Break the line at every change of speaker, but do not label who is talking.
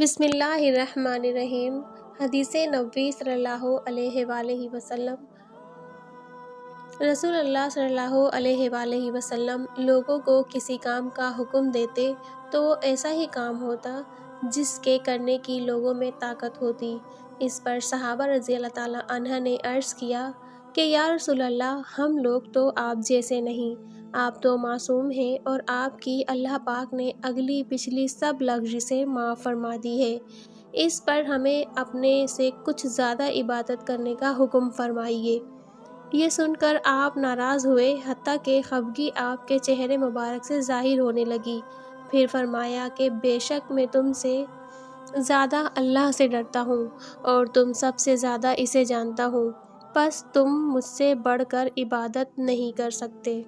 بسم اللہ الرحمن الرحیم۔ حدیث نبوی صلی اللہ علیہ وآلہ وسلم۔ رسول اللہ صلی اللہ علیہ وآلہ وسلم لوگوں کو کسی کام کا حکم دیتے تو وہ ایسا ہی کام ہوتا جس کے کرنے کی لوگوں میں طاقت ہوتی۔ اس پر صحابہ رضی اللہ تعالیٰ عنہ نے عرض کیا کہ یا رسول اللہ، ہم لوگ تو آپ جیسے نہیں، آپ تو معصوم ہیں اور آپ کی اللہ پاک نے اگلی پچھلی سب لغزشیں معاف فرما دی ہے، اس پر ہمیں اپنے سے کچھ زیادہ عبادت کرنے کا حکم فرمائیے۔ یہ سن کر آپ ناراض ہوئے، حتیٰ کہ خفگی آپ کے چہرے مبارک سے ظاہر ہونے لگی۔ پھر فرمایا کہ بے شک میں تم سے زیادہ اللہ سے ڈرتا ہوں اور تم سب سے زیادہ اسے جانتا ہوں، پس تم مجھ سے بڑھ کر عبادت نہیں کر سکتے۔